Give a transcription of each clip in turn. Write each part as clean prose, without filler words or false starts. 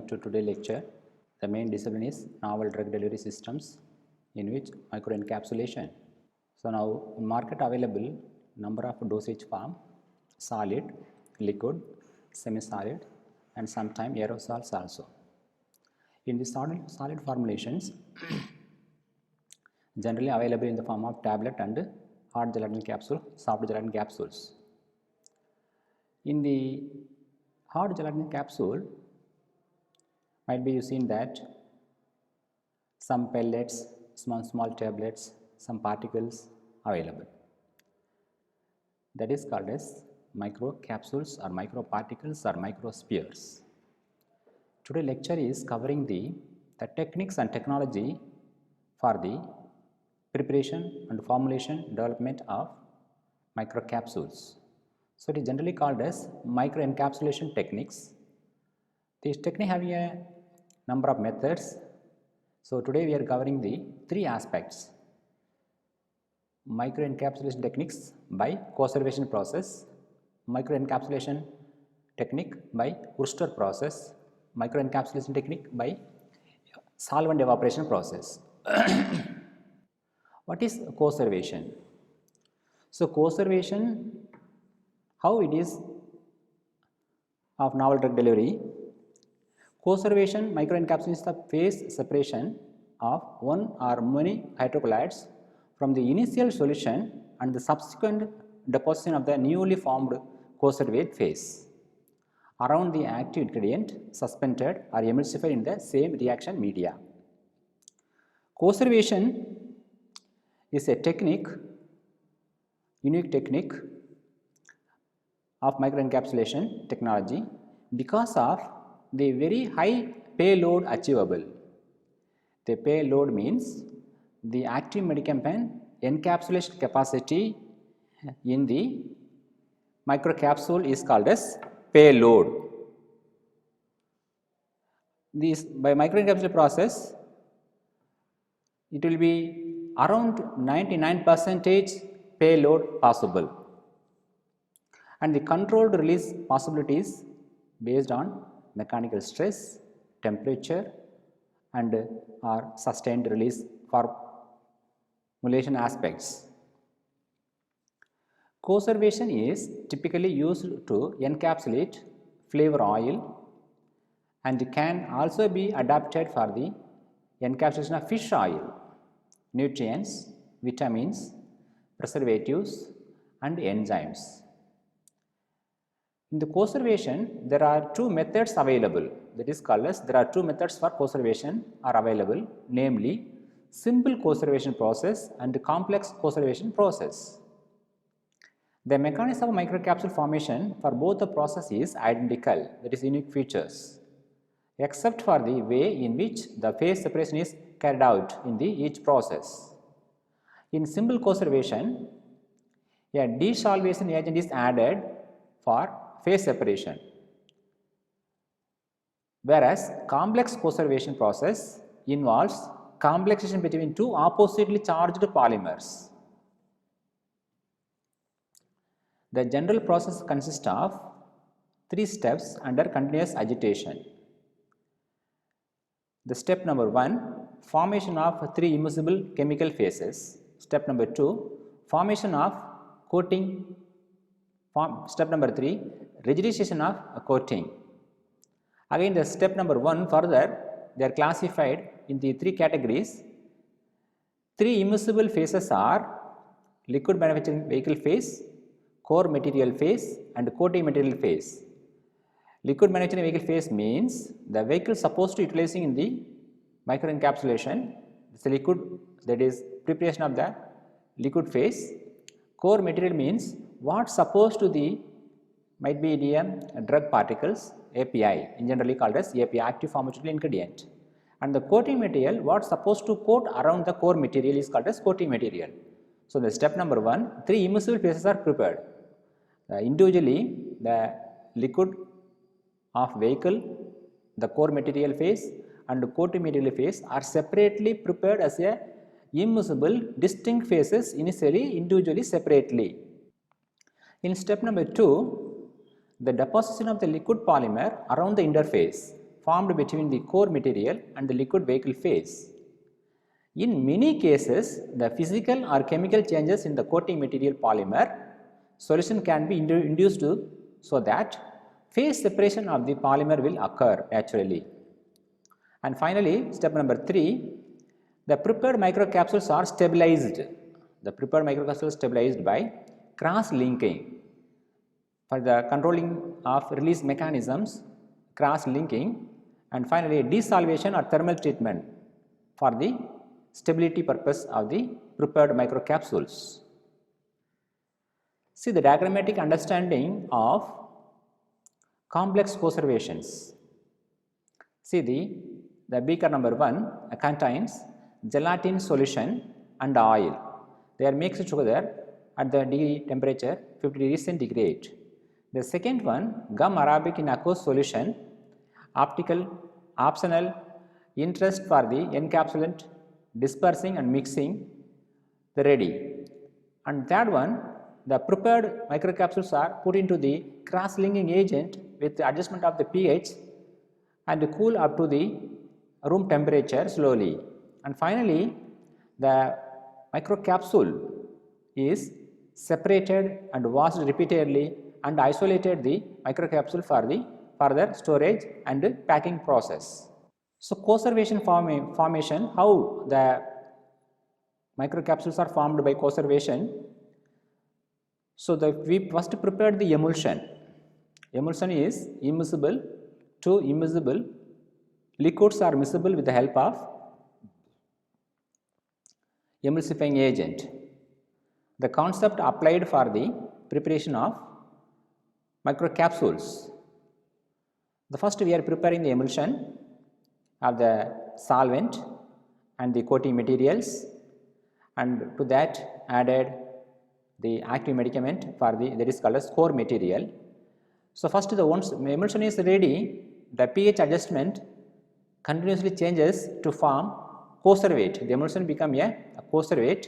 to today's lecture. The main discipline is novel drug delivery systems, in which microencapsulation. So now in market available number of dosage form: solid, liquid, semi-solid, and sometimes aerosols also. In the solid formulations, generally available in the form of tablet and hard gelatin capsule, soft gelatin capsules. In the hard gelatin capsule, might be you seen that some pellets, small tablets, some particles available. That is called as microcapsules or microparticles or microspheres. Today lecture is covering the techniques and technology for the preparation and formulation development of microcapsules. So it is generally called as microencapsulation techniques. These techniques have a number of methods. So today we are covering the three aspects: microencapsulation techniques by conservation process, microencapsulation technique by Wurster process, microencapsulation technique by solvent evaporation process. What is conservation? So conservation, how it is of novel drug delivery. Conservation microencapsulation is the phase separation of one or many hydrocolloids from the initial solution and the subsequent deposition of the newly formed conservate phase around the active ingredient suspended or emulsified in the same reaction media. Conservation is a technique, unique technique of microencapsulation technology because of the very high payload achievable. The payload means the active medicament encapsulation capacity in the microcapsule is called as payload. This by microencapsulation process, it will be around 99% payload possible, and the controlled release possibilities based on mechanical stress, temperature, and or sustained release formulation aspects. Conservation is typically used to encapsulate flavor oil and can also be adapted for the encapsulation of fish oil, nutrients, vitamins, preservatives, and enzymes. In the conservation, there are two methods available. That is called as, there are two methods for conservation are available, namely simple conservation process and complex conservation process. The mechanism of microcapsule formation for both the process is identical, that is unique features, except for the way in which the phase separation is carried out in each process. In simple conservation, a desolvation agent is added for phase separation, whereas complex conservation process involves complexation between two oppositely charged polymers. The general process consists of three steps under continuous agitation. The step number 1, formation of three immiscible chemical phases. Step number 2, formation of coating. Step number 3, rigidization of a coating. Again, the step number 1, further they are classified in the three categories. Three immiscible phases are liquid manufacturing vehicle phase, core material phase, and coating material phase. Liquid manufacturing vehicle phase means the vehicle supposed to utilizing in the microencapsulation, it's a liquid, that is preparation of the liquid phase. Core material means what supposed to the might be the drug particles, API, in generally called as API, active pharmaceutical ingredient. And the coating material, what supposed to coat around the core material is called as coating material. So the step number 1, three immiscible phases are prepared. Individually, the liquid of vehicle, the core material phase, and the coating material phase are separately prepared as a immiscible distinct phases, initially individually separately. In step number 2, the deposition of the liquid polymer around the interface formed between the core material and the liquid vehicle phase. In many cases, the physical or chemical changes in the coating material polymer solution can be induced so that phase separation of the polymer will occur naturally. And finally, step number 3, the prepared microcapsules are stabilized. The prepared microcapsules are stabilized by cross-linking. For the controlling of release mechanisms, cross-linking, and finally desalvation or thermal treatment for the stability purpose of the prepared microcapsules. See the diagrammatic understanding of complex conservations. See the beaker number 1 contains gelatin solution and oil. They are mixed together at the degree temperature 50 degrees centigrade. The second one, gum arabic in aqueous solution, optional interest for the encapsulant, dispersing and mixing the ready. And third one, the prepared microcapsules are put into the cross-linking agent with the adjustment of the pH and cool up to the room temperature slowly. And finally, the microcapsule is separated and washed repeatedly and isolated the microcapsule for the further storage and packing process. So, conservation formation, how the microcapsules are formed by conservation. So, we first prepared the emulsion. Emulsion is immiscible to immiscible. Liquids are miscible with the help of emulsifying agent. The concept applied for the preparation of microcapsules. The first we are preparing the emulsion of the solvent and the coating materials, and to that added the active medicament for the that is called as core material. So, first once emulsion is ready, the pH adjustment continuously changes to form conservate. The emulsion become a conservate.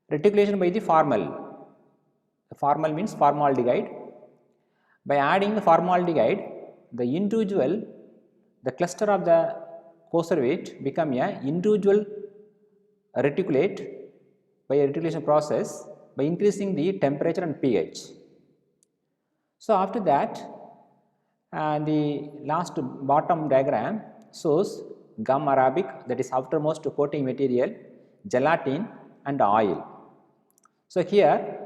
Reticulation by the formal. The formal means formaldehyde. By adding the formaldehyde, the cluster of the conservate become a individual reticulate by a reticulation process by increasing the temperature and pH. So, after that the last bottom diagram shows gum arabic, that is outermost coating material, gelatin and oil. So, here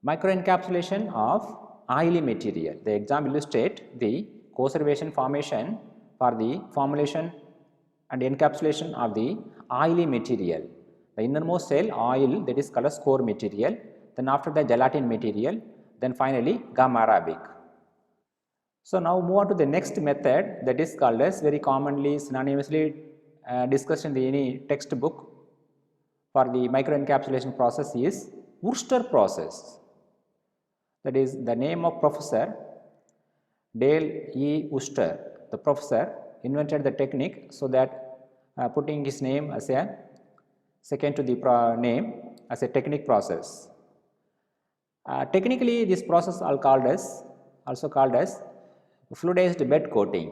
microencapsulation of oily material. The example illustrate the conservation formation for the formulation and encapsulation of the oily material. The innermost cell oil, that is called as core material, then after the gelatin material, then finally gum arabic. So, now move on to the next method, that is called as very commonly synonymously discussed in any textbook for the microencapsulation process is Wurster process. That is the name of Professor Dale E. Wurster. The professor invented the technique, so that putting his name as a second to the name as a technique process. Technically, this process also called as fluidized bed coating.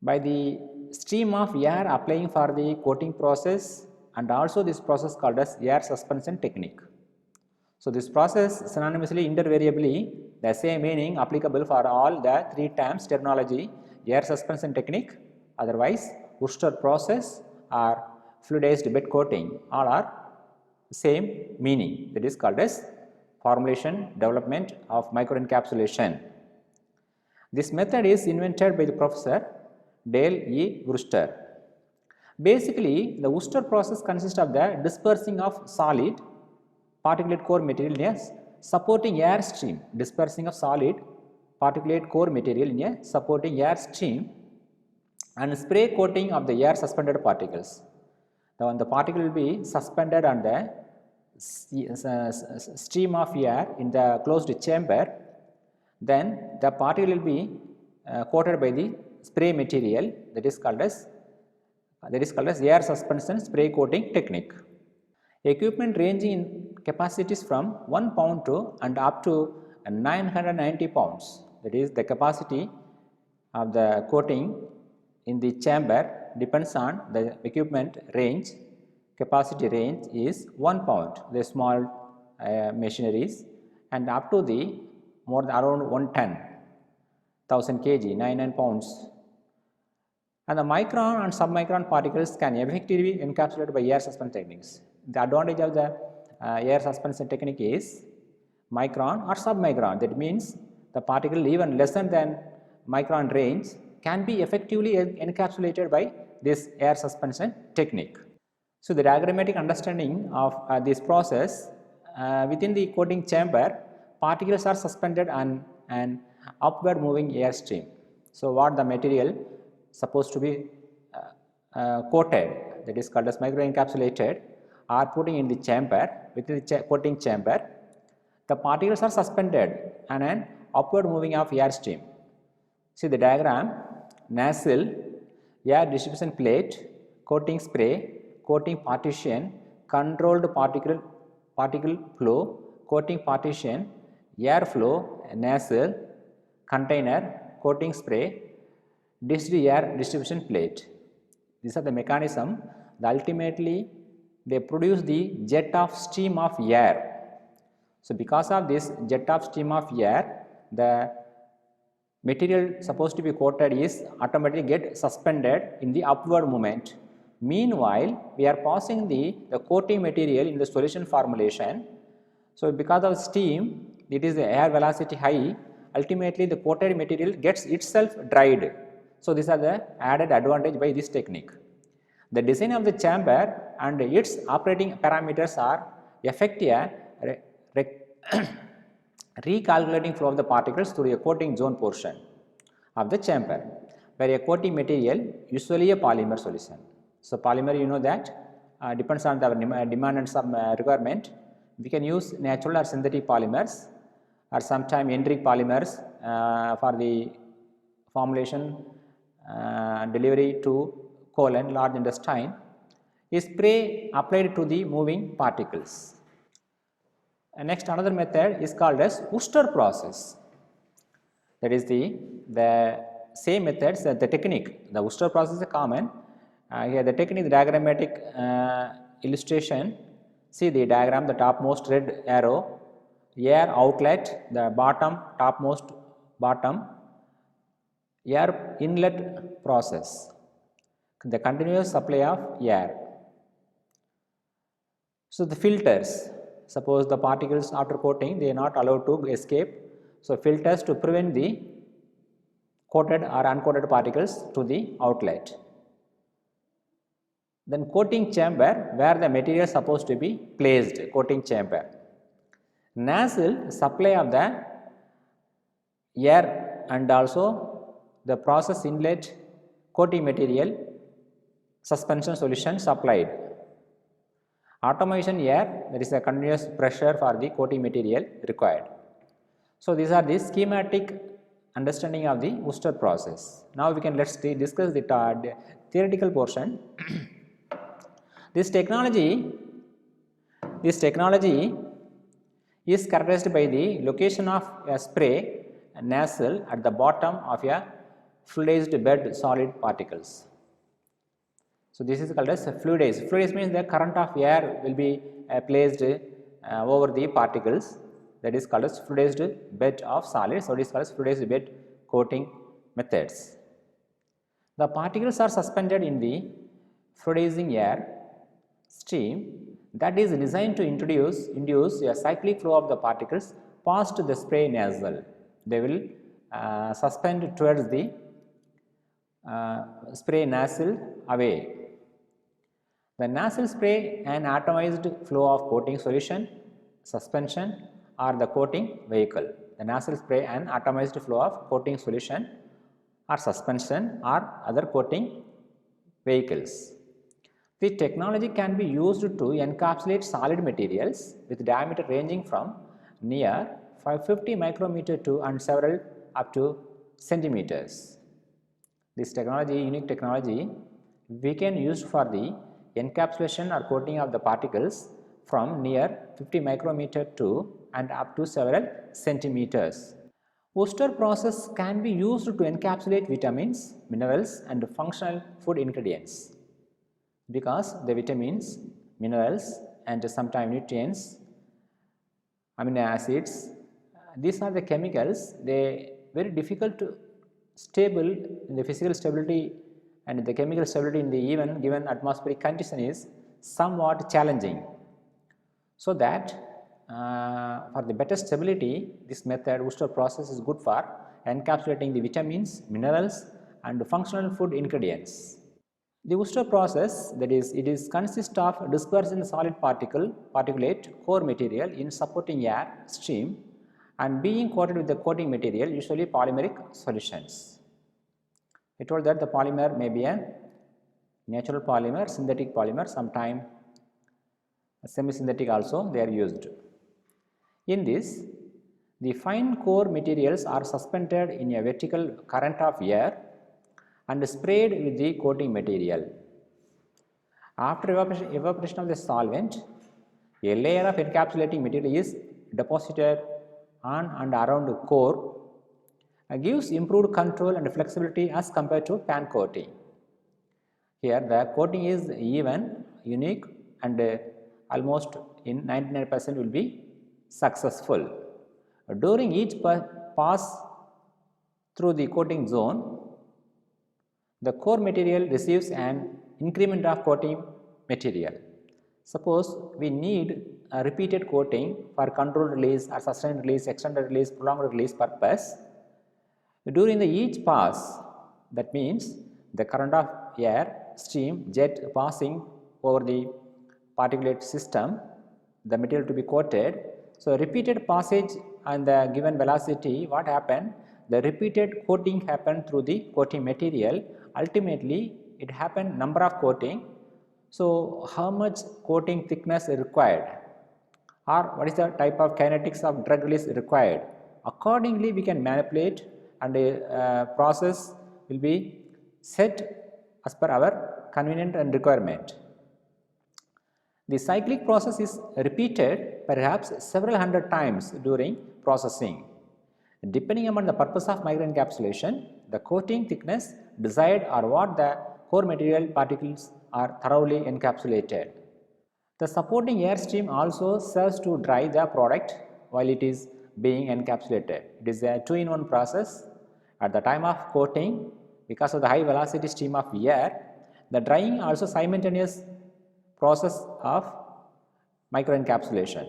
By the stream of air applying for the coating process, and also this process called as air suspension technique. So, this process synonymously intervariably the same meaning applicable for all the three terms terminology, air suspension technique, otherwise Wurster process or fluidized bed coating, all are same meaning, that is called as formulation development of microencapsulation. This method is invented by the Professor Dale E. Wurster. Basically, the Wurster process consists of the dispersing of solid particulate core material in a supporting air stream, dispersing of solid particulate core material in a supporting air stream and spray coating of the air suspended particles. Now, the particle will be suspended on the stream of air in the closed chamber, then the particle will be coated by the spray material, that is called as air suspension spray coating technique. Equipment ranging in capacities from 1 pound to and up to 990 pounds, that is the capacity of the coating in the chamber depends on the equipment range. Capacity range is 1 pound, the small machineries, and up to the more than around 1 ton, 1000 kg, 99 pounds. And the micron and submicron particles can effectively be encapsulated by air suspension techniques. The advantage of the air suspension technique is micron or submicron. That means the particle even less than micron range can be effectively encapsulated by this air suspension technique. So, the diagrammatic understanding of this process, within the coating chamber, particles are suspended on an upward moving air stream. So, what the material supposed to be coated, that is called as microencapsulated, are putting in the chamber. Within the coating chamber, the particles are suspended on an upward moving of air stream. See the diagram: nozzle, air distribution plate, coating spray, coating partition, controlled particle flow, coating partition, air flow, nozzle, container, coating spray, distilled air distribution plate. These are the mechanism. Ultimately, they produce the jet of stream of air. So, because of this jet of stream of air, the material supposed to be coated is automatically get suspended in the upward movement. Meanwhile, we are passing the coating material in the solution formulation. So, because of steam, it is the air velocity high, ultimately the coated material gets itself dried. So, these are the added advantage by this technique. The design of the chamber and its operating parameters are effect a recalculating flow of the particles through a coating zone portion of the chamber, where a coating material, usually a polymer solution. So, polymer, you know that depends on the demand and some requirement. We can use natural or synthetic polymers, or sometimes enteric polymers for the formulation delivery to colon, large intestine. A spray applied to the moving particles. Next, another method is called as Worcester process. That is the same methods, the technique. The Worcester process is common. Here the technique, the diagrammatic illustration. See the diagram, the topmost red arrow, air outlet, the bottom, topmost bottom, air inlet process, the continuous supply of air. So, the filters, suppose the particles after coating, they are not allowed to escape. So, filters to prevent the coated or uncoated particles to the outlet. Then coating chamber, where the material is supposed to be placed, coating chamber. Nozzle, supply of the air and also the process inlet coating material suspension solution supplied. Automation air, that is a continuous pressure for the coating material required. So, these are the schematic understanding of the Worcester process. Now, we can let's discuss the theoretical portion. This technology is characterized by the location of a spray nozzle at the bottom of a fluidized bed solid particles. So, this is called as fluidized. Fluidized means the current of air will be placed over the particles, that is called as fluidized bed of solids. So, it is called as fluidized bed coating methods. The particles are suspended in the fluidizing air stream that is designed to induce a cyclic flow of the particles past the spray nozzle. They will suspend towards the spray nozzle away. The nozzle spray an atomized flow of coating solution, suspension or the coating vehicle. The nozzle spray an atomized flow of coating solution or suspension or other coating vehicles. The technology can be used to encapsulate solid materials with diameter ranging from near 550 micrometer to and several up to centimeters. This technology, unique technology, we can use for the encapsulation or coating of the particles from near 50 micrometer to and up to several centimeters. Wooster process can be used to encapsulate vitamins, minerals and functional food ingredients because the vitamins, minerals and sometimes nutrients, amino acids, these are the chemicals, they very difficult to stable in the physical stability and the chemical stability in the even given atmospheric condition is somewhat challenging. So that for the better stability, this method Wooster process is good for encapsulating the vitamins, minerals and functional food ingredients. The Wooster process, that is, it is consists of dispersing solid particulate core material in supporting air stream and being coated with the coating material, usually polymeric solutions. I told that the polymer may be a natural polymer, synthetic polymer, sometime semi-synthetic also they are used. In this, the fine core materials are suspended in a vertical current of air and sprayed with the coating material. After evaporation of the solvent, a layer of encapsulating material is deposited on and around the core, gives improved control and flexibility as compared to pan coating. Here the coating is even, unique and almost in 99% will be successful. During each pass through the coating zone, the core material receives an increment of coating material. Suppose we need a repeated coating for controlled release or sustained release, extended release, prolonged release purpose. During the each pass, that means the current of air, stream, jet passing over the particulate system, the material to be coated. So, repeated passage and the given velocity, what happened? The repeated coating happened through the coating material. Ultimately, it happened number of coating. So, how much coating thickness is required, or what is the type of kinetics of drug release required? Accordingly, we can manipulate and a process will be set as per our convenience and requirement. The cyclic process is repeated perhaps several hundred times during processing. Depending upon the purpose of microencapsulation, the coating thickness desired or what the core material particles are thoroughly encapsulated. The supporting air stream also serves to dry the product while it is being encapsulated. It is a two-in-one process. At the time of coating, because of the high velocity stream of air, the drying also simultaneous process of microencapsulation.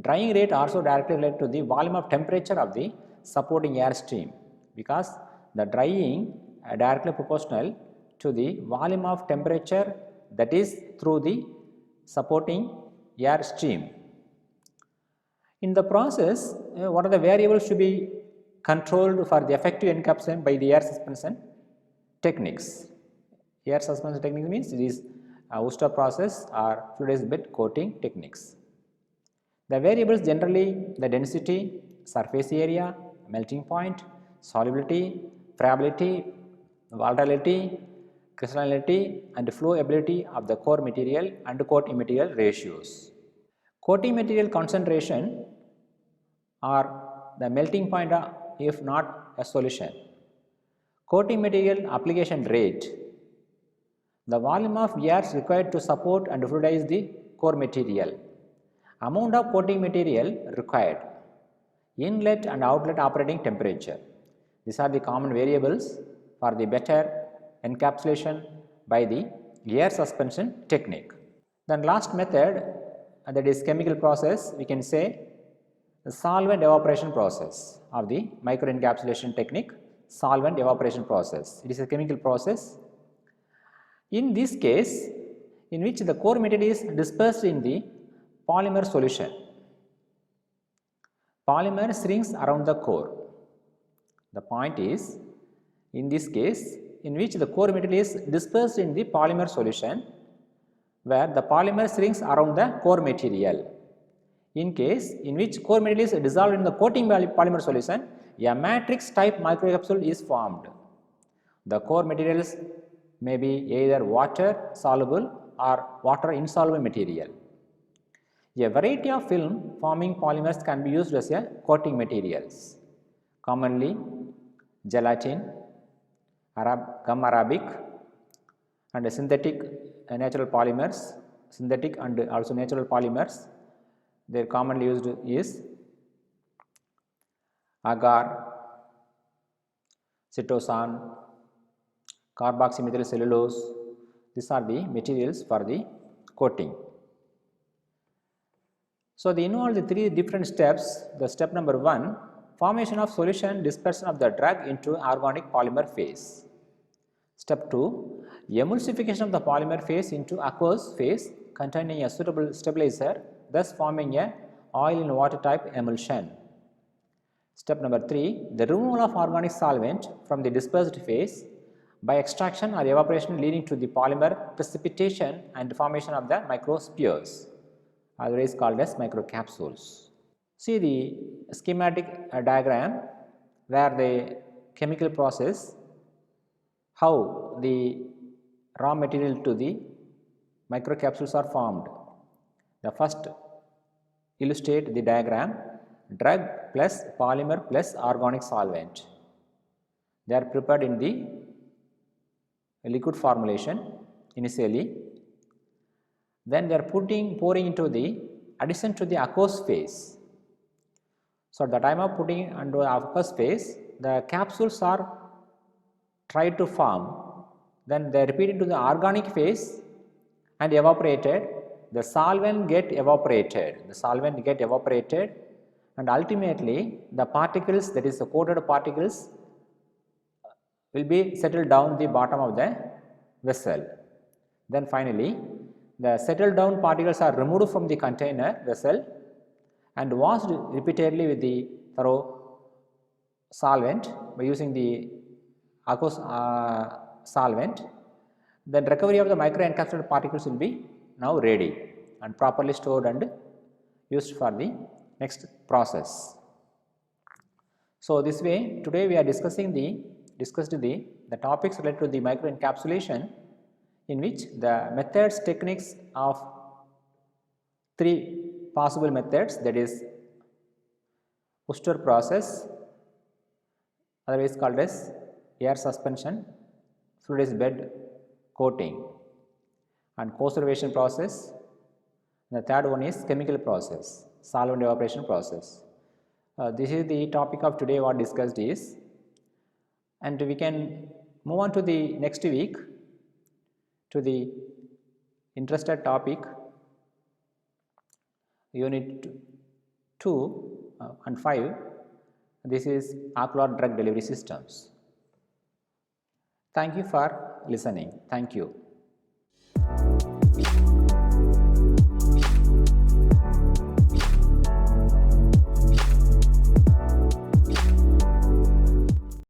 Drying rate also directly related to the volume of temperature of the supporting air stream, because the drying directly proportional to the volume of temperature that is through the supporting air stream. In the process, what are the variables to be controlled for the effective encapsulation by the air suspension techniques? Air suspension technique means it is Wooster process or fluidized bed coating techniques. The variables generally the density, surface area, melting point, solubility, friability, volatility, crystallinity and flow ability of the core material and coating material ratios. Coating material concentration or the melting point if not a solution. Coating material application rate, the volume of air required to support and fluidize the core material, amount of coating material required, inlet and outlet operating temperature. These are the common variables for the better encapsulation by the air suspension technique. Then last method, that is chemical process, we can say the solvent evaporation process of the microencapsulation technique, solvent evaporation process. It is a chemical process. In this case, in which the core material is dispersed in the polymer solution. Polymer rings around the core. The point is, in this case, in which the core material is dispersed in the polymer solution, where the polymer rings around the core material. In case in which core material is dissolved in the coating polymer solution, a matrix type microcapsule is formed. The core materials may be either water soluble or water insoluble material. A variety of film forming polymers can be used as a coating materials. commonly gelatin, gum arabic, and synthetic natural polymers, synthetic and also natural polymers. They are commonly used is agar, cytosan, carboxymethyl cellulose. These are the materials for the coating. So, they involve the three different steps. The step number 1, formation of solution, dispersion of the drug into organic polymer phase. Step 2, emulsification of the polymer phase into aqueous phase containing a suitable stabilizer, thus forming a oil in water type emulsion. Step number 3, the removal of organic solvent from the dispersed phase by extraction or evaporation leading to the polymer precipitation and formation of the microspheres, otherwise called as microcapsules. See the schematic diagram where the chemical process, how the raw material to the microcapsules are formed. The first illustrate the diagram, drug plus polymer plus organic solvent. They are prepared in the liquid formulation initially, then they are pouring into the addition to the aqueous phase. So, at the time of putting under aqueous phase, the capsules are tried to form, then they repeat into the organic phase and evaporated, the solvent get evaporated, and ultimately the particles, that is the coated particles, will be settled down the bottom of the vessel. Then finally, the settled down particles are removed from the container vessel and washed repeatedly with the thorough solvent by using the aqueous solvent. Then recovery of the micro encapsulated particles will be now ready and properly stored and used for the next process. So, this way today we are discussed the topics related to the micro encapsulation, in which the methods, techniques of 3 possible methods, that is Worcester process, otherwise called as air suspension, fluidized bed coating, and conservation process. The third one is chemical process, solvent evaporation process. This is the topic of today what discussed is, and we can move on to the next week to the interested topic, unit 2 and 5. This is ocular drug delivery systems. Thank you for listening. Thank you.